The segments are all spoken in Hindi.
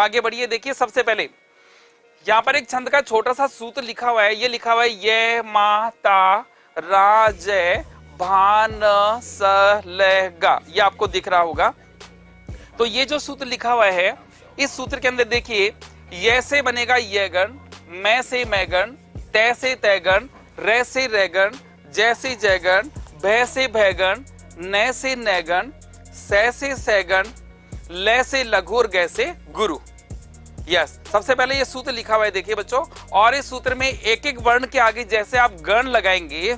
आगे बढ़िए, देखिए सबसे पहले यहाँ पर एक छंद का छोटा सा सूत्र लिखा हुआ है, ये लिखा हुआ है ये माता राज भान स ल गा, ये आपको दिख रहा होगा। तो ये जो सूत्र लिखा हुआ है, इस सूत्र के अंदर देखिए ये से बनेगा ये गण, मैं से मैगण, तै से तैगण, रे से रेगण, जय से जयगण, भय से भयगण, न से नैगण, सै से सैगण, ले से लघु और गै से गुरु। यस, सबसे पहले ये सूत्र लिखा हुआ है देखिए बच्चों, और इस सूत्र में एक एक वर्ण के आगे जैसे आप गण लगाएंगे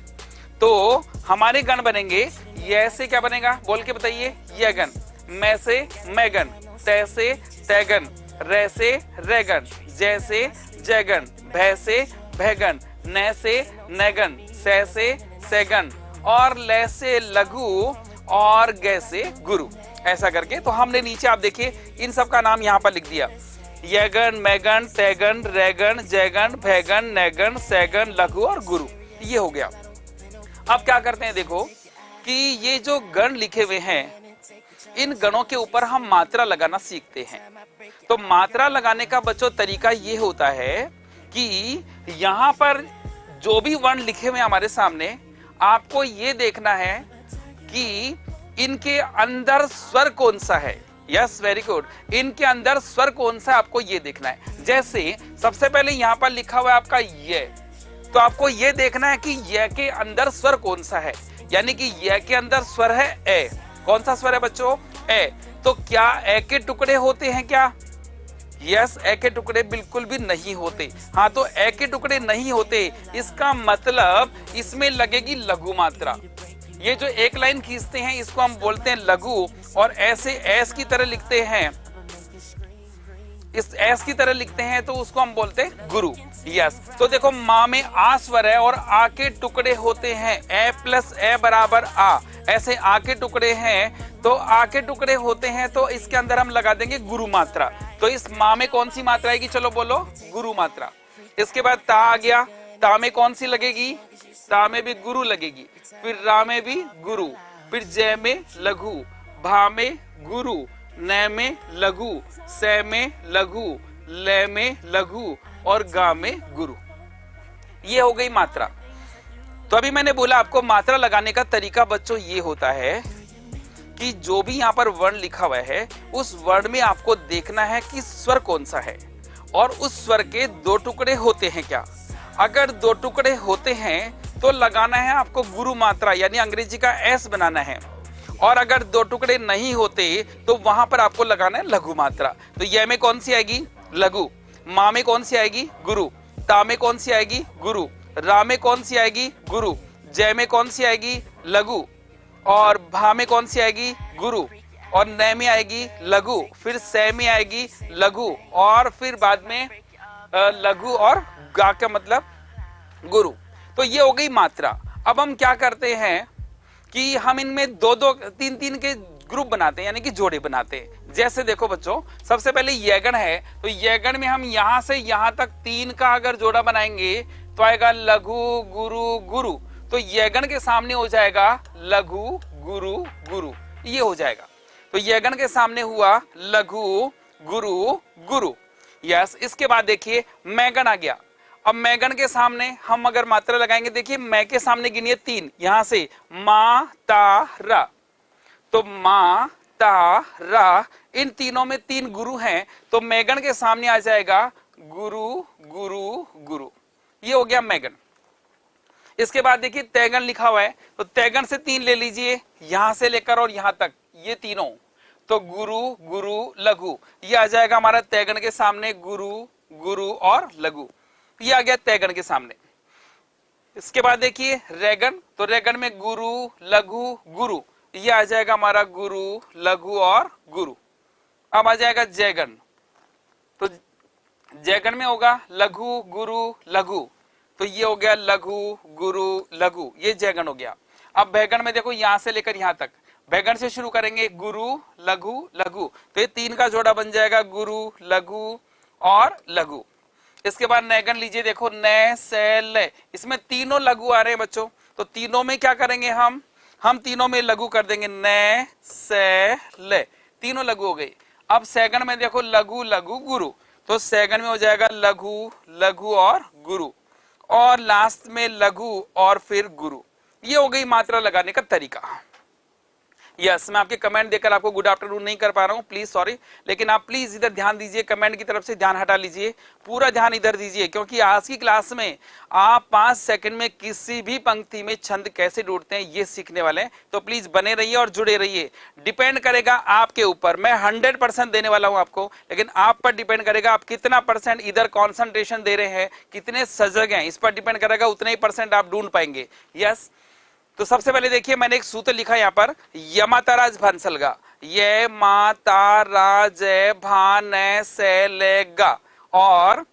तो हमारे गण बनेंगे। ये से क्या बनेगा बोल के बताइए, ये गण, मैं से मैगण, तै से तैगण, रे से रेगण, जय से जयगण, भय से भयगण, न से नैगण, सै से सैगण, और ले से लघु और गै से गुरु। ऐसा करके तो हमने नीचे आप देखिए इन सब का नाम यहाँ पर लिख दिया, यगन, मैगन, तैगन, रैगन, जैगन, भैगन, नैगन, सैगन, लघु और गुरु। ये हो गया। अब क्या करते हैं देखो कि ये जो गण लिखे हुए हैं, इन गणों के ऊपर हम मात्रा लगाना सीखते हैं। तो मात्रा लगाने का बच्चों तरीका ये होता है कि यहाँ पर जो भी वर्ण लिखे हुए हमारे सामने, आपको ये देखना है कि इनके अंदर स्वर कौन सा है। यस, वेरी गुड, इनके अंदर स्वर कौन सा है आपको ये देखना है। जैसे सबसे पहले यहाँ पर लिखा हुआ है आपका ये, तो आपको ये देखना है कि ये के अंदर स्वर कौन सा है, यानी कि ये के अंदर स्वर है ए। कौन सा स्वर है बच्चों, ए। तो क्या ए के टुकड़े होते हैं क्या? यस, ए के टुकड़े बिल्कुल भी नहीं होते। हाँ, तो ए के टुकड़े नहीं होते, इसका मतलब इसमें लगेगी लघु मात्रा। ये जो एक लाइन खींचते हैं इसको हम बोलते हैं लघु, और ऐसे एस की तरह लिखते हैं, इस एस की तरह लिखते हैं तो उसको हम बोलते हैं गुरु। यस, तो देखो माँ में आ स्वर है और आ के टुकड़े होते हैं, ए प्लस ए बराबर आ, ऐसे आ के टुकड़े हैं तो आ के टुकड़े होते हैं, तो इसके अंदर हम लगा देंगे गुरु मात्रा। तो इस माँ में कौन सी मात्रा आएगी, चलो बोलो, गुरु मात्रा। इसके बाद ता आ गया, ता में कौन सी लगेगी, ता में भी गुरु लगेगी, फिर रा में भी गुरु, फिर जय में लघु, भा में गुरु, न में लघु, सै में लघु, ले में लघु और गा में गुरु। ये हो गई मात्रा। तो अभी मैंने बोला आपको मात्रा लगाने का तरीका बच्चों ये होता है कि जो भी यहाँ पर वर्ण लिखा हुआ है उस वर्ण में आपको देखना है कि स्वर कौन सा है, और उस स्वर के दो टुकड़े होते हैं क्या। अगर दो टुकड़े होते हैं तो लगाना है आपको गुरु मात्रा, यानी अंग्रेजी का एस बनाना है, और अगर दो टुकड़े नहीं होते तो वहां पर आपको लगाना है लघु मात्रा। तो ये में कौन सी आएगी, लघु, माँ में कौन सी आएगी, गुरु, ता में कौन सी आएगी, गुरु, रा में कौन सी आएगी, गुरु, जय में कौन सी आएगी, लघु, और भा में कौन सी आएगी, गुरु, और न में आएगी लघु, फिर सै में आएगी लघु, और फिर बाद में लघु और गा का मतलब गुरु। तो ये हो गई मात्रा। अब हम क्या करते हैं कि हम इनमें दो दो तीन तीन के ग्रुप बनाते हैं, यानी कि जोड़े बनाते हैं। जैसे देखो बच्चों, सबसे पहले यगण है, तो यगण में हम यहां से यहां तक तीन का अगर जोड़ा बनाएंगे तो आएगा लघु गुरु गुरु, तो यगण के सामने हो जाएगा लघु गुरु गुरु, ये हो जाएगा। तो यगण के सामने हुआ लघु गुरु गुरु। यस, इसके बाद देखिए मैगण आ गया। अब मैगण के सामने हम अगर मात्रा लगाएंगे, देखिए मैं के सामने गिनिए तीन, यहां से मा ता रा, तो मा ता रा, इन तीनों में तीन गुरु हैं, तो मैगण के सामने आ जाएगा गुरु गुरु गुरु, ये हो गया मैगण। इसके बाद देखिए तैगण लिखा हुआ है, तो तैगण से तीन ले लीजिए, यहां से लेकर और यहां तक, ये तीनों, तो गुरु गुरु लघु, ये आ जाएगा हमारा तैगण के सामने गुरु गुरु और लघु, ये आ गया तैगण के सामने। इसके बाद देखिए रैगण, तो रैगण में गुरु लघु गुरु, ये आ जाएगा हमारा गुरु लघु और गुरु। अब आ जाएगा जयगण, तो जयगण में होगा लघु गुरु लघु, तो ये हो गया लघु गुरु लघु, ये जयगण हो गया। अब भैगण में देखो यहां से लेकर यहां तक, भैगण से शुरू करेंगे गुरु लघु लघु, तो ये तीन का जोड़ा बन जाएगा गुरु लघु और लघु। इसके बाद नैगण लीजिए, देखो न से ले, इसमें तीनों लघु आ रहे हैं बच्चों, तो तीनों में क्या करेंगे हम तीनों में लघु कर देंगे, न से ले, तीनों लघु हो गए। अब सेकंड में देखो लघु लघु गुरु, तो सेकंड में हो जाएगा लघु लघु और गुरु, और लास्ट में लघु और फिर गुरु। ये हो गई मात्रा लगाने का तरीका। यस, मैं आपके कमेंट देकर आपको गुड आफ्टरनून नहीं कर पा रहा हूं, प्लीज सॉरी, लेकिन आप प्लीज इधर ध्यान दीजिए, कमेंट की तरफ से ध्यान हटा लीजिए, पूरा ध्यान इधर दीजिए, क्योंकि आज की क्लास में आप 5 सेकंड में किसी भी पंक्ति में छंद कैसे ढूंढते हैं ये सीखने वाले हैं। तो प्लीज बने रहिए और जुड़े रहिए। डिपेंड करेगा आपके ऊपर, मैं 100% देने वाला हूं आपको, लेकिन आप पर डिपेंड करेगा आप कितना % इधर कॉन्सेंट्रेशन दे रहे हैं, कितने सजग हैं, इस पर डिपेंड करेगा, उतने ही % आप ढूंढ पाएंगे। यस, तो सबसे पहले देखिए मैंने एक सूत्र लिखा यहाँ पर, यमाताराज भंसलगा, ये मातारा जय भान से लेगा, और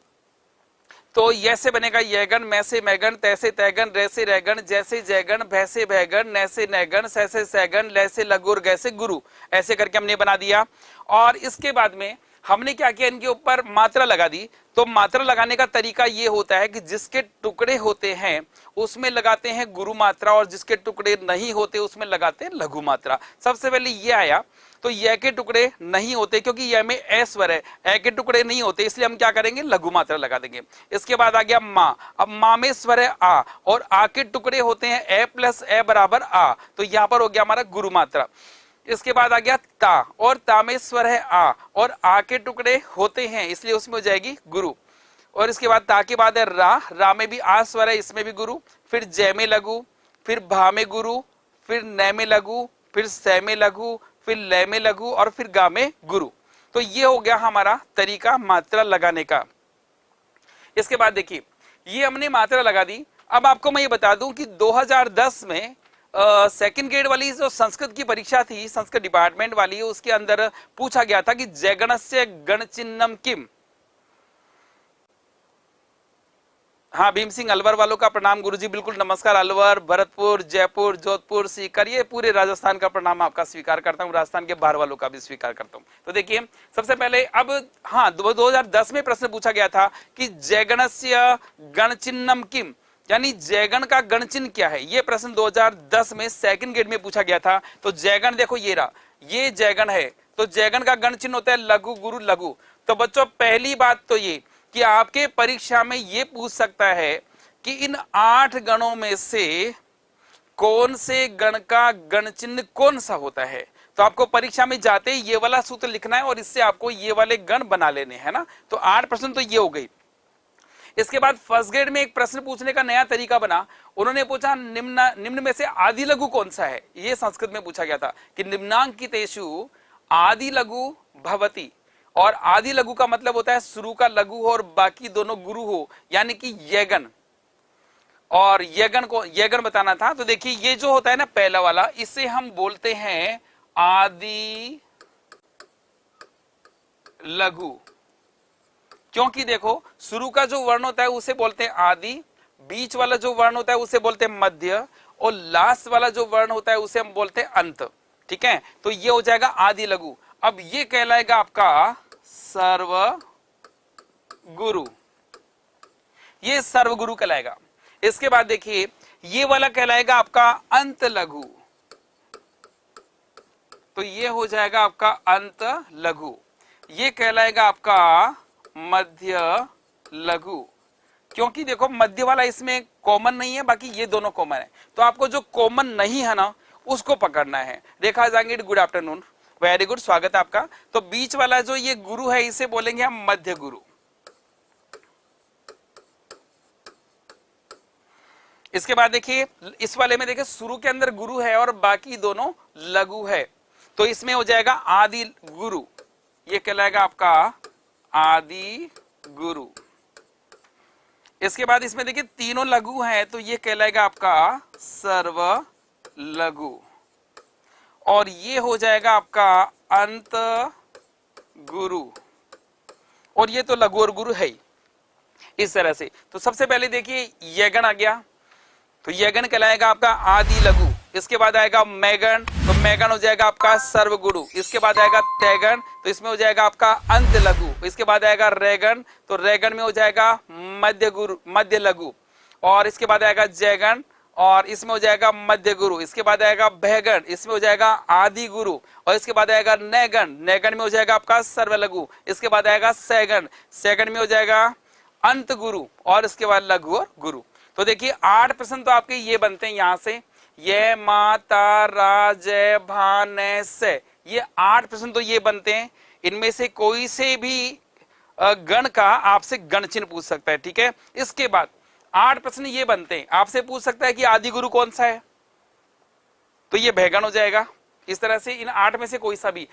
तो ये से बनेगा येगन, मैं से मैगन, तैसे तैगन, रैसे रैगन, जैसे जैगन, भैसे भैगन, नैसे नैगन, सैसे सैगन, लैसे लगुर, गैसे गुरु, ऐसे करके हमने बना दिया। और इसके बाद में हमने क्या किया, इनके ऊपर मात्रा लगा दी। तो मात्रा लगाने का तरीका ये होता है कि जिसके टुकड़े होते हैं उसमें लगाते हैं गुरु मात्रा, और जिसके टुकड़े नहीं होते उसमें लगाते हैं लघु मात्रा। सबसे पहले ये आया, तो ये के टुकड़े नहीं होते क्योंकि ये में ए स्वर है, ए के टुकड़े नहीं होते, इसलिए हम क्या करेंगे, लघु मात्रा लगा देंगे। इसके बाद आ गया माँ, अब माँ में स्वर है आ, और आ के टुकड़े होते हैं ए प्लस ए बराबर आ, तो यहाँ पर हो गया हमारा गुरु मात्रा। इसके बाद आ गया ता, और ता में स्वर है आ, और आ के टुकड़े होते हैं इसलिए उसमें हो जाएगी गुरु। और इसके बाद ता के बाद है रा, रा में भी आ स्वर है, इसमें भी गुरु। फिर जय में लघु, फिर भा में गुरु, फिर नै में लघु, फिर सै में लघु, फिर लय में लघु, और फिर गा में गुरु। तो ये हो गया हमारा तरीका मात्रा लगाने का। इसके बाद देखिए ये हमने मात्रा लगा दी। अब आपको मैं ये बता दूं कि 2010 में सेकंड ग्रेड वाली जो संस्कृत की परीक्षा थी, संस्कृत डिपार्टमेंट वाली, उसके अंदर पूछा गया था कि जयगणस्य गणचिन्हम किम। हाँ, भीम सिंह अलवर वालों का प्रणाम गुरुजी, बिल्कुल नमस्कार। अलवर, भरतपुर, जयपुर, जोधपुर, सीकर, ये पूरे राजस्थान का प्रणाम आपका स्वीकार करता हूँ, राजस्थान के बाहर वालों का भी स्वीकार करता हूँ। तो देखिए सबसे पहले अब हाँ 2010 में प्रश्न पूछा गया था कि जयगणस्य गणचिन्हम किम, यानी जयगण का गणचिन्ह क्या है। ये प्रश्न 2010 में सेकंड ग्रेड में पूछा गया था। तो जयगण देखो ये रहा, ये जयगण है, तो जयगण का गणचिन्ह होता है लघु गुरु लघु। तो बच्चों पहली बात तो ये कि आपके परीक्षा में ये पूछ सकता है कि इन 8 गणों में से कौन से गण का गणचिन्ह कौन सा होता है। तो आपको परीक्षा में जाते ही ये वाला सूत्र लिखना है और इससे आपको ये वाले गण बना लेने हैं ना। तो 8 प्रश्न तो ये हो गई। इसके बाद फर्स्ट ग्रेड में एक प्रश्न पूछने का नया तरीका बना। उन्होंने पूछा निम्न में से आदि लघु कौन सा है। ये संस्कृत में पूछा गया था कि निम्नांकितेषु आदि लघु भवति, और आदि लघु का मतलब होता है शुरू का लघु हो और बाकी दोनों गुरु हो, यानी कि यगन, और यगन को यगन बताना था। तो देखिए ये जो होता है ना पहला वाला, इसे हम बोलते हैं आदि लघु, क्योंकि देखो शुरू का जो वर्ण होता है उसे बोलते हैं आदि, बीच वाला जो वर्ण होता है उसे बोलते हैं मध्य, और लास्ट वाला जो वर्ण होता है उसे हम बोलते हैं अंत। ठीक है, तो ये हो जाएगा आदि लघु। अब ये कहलाएगा आपका सर्व गुरु, ये सर्व गुरु कहलाएगा। इसके बाद देखिए ये वाला कहलाएगा आपका अंत लघु, तो ये हो जाएगा आपका अंत लघु। ये कहलाएगा आपका मध्य लघु, क्योंकि देखो मध्य वाला इसमें कॉमन नहीं है, बाकी ये दोनों कॉमन है। तो आपको जो कॉमन नहीं है ना उसको पकड़ना है। Rekha Jangir, good afternoon, very good, स्वागत है आपका। तो बीच वाला जो ये गुरु है इसे बोलेंगे हम मध्य गुरु। इसके बाद देखिए इस वाले में देखिए शुरू के अंदर गुरु है और बाकी दोनों लघु है, तो इसमें हो जाएगा आदि गुरु, ये कहलाएगा आपका आदि गुरु। इसके बाद इसमें देखिए तीनों लघु हैं, तो ये कहलाएगा आपका सर्व लघु, और ये हो जाएगा आपका अंत गुरु, और ये तो लघु और गुरु है ही इस तरह से। तो सबसे पहले देखिए यगन आ गया, तो यगन कहलाएगा आपका आदि लघु। इसके बाद आएगा मैगन, तो मैगन हो जाएगा आपका सर्व गुरु। इसके बाद आएगा तैगन, तो इसमें हो जाएगा आपका अंत लघु। इसके बाद आएगा रैगन, तो रैगन में हो जाएगा मध्य गुरु, मध्य लघु। और इसके बाद आएगा जयगन, और इसमें हो जाएगा मध्य गुरु, इसके बाद आएगा भयगण, इसमें हो जाएगा आदि गुरु, और इसके बाद आएगा नयगण, नयगण में हो जाएगा आपका सर्वलघु, इसके बाद आएगा सैगण, सैगण में हो जाएगा अंत गुरु, और इसके बाद लघु और गुरु। तो देखिए 8 प्रश्न तो आपके ये बनते हैं यहां से, ये माता राजय भान से, ये 8 प्रश्न तो ये बनते हैं। इनमें से कोई से भी गण का आपसे गण चिन्ह पूछ सकता है, ठीक है। इसके बाद 8 प्रश्न ये बनते हैं, आपसे पूछ सकता है कि आदि गुरु कौन सा है, तो ये भयगण हो जाएगा। इस तरह से इन 8 में से कोई सा भी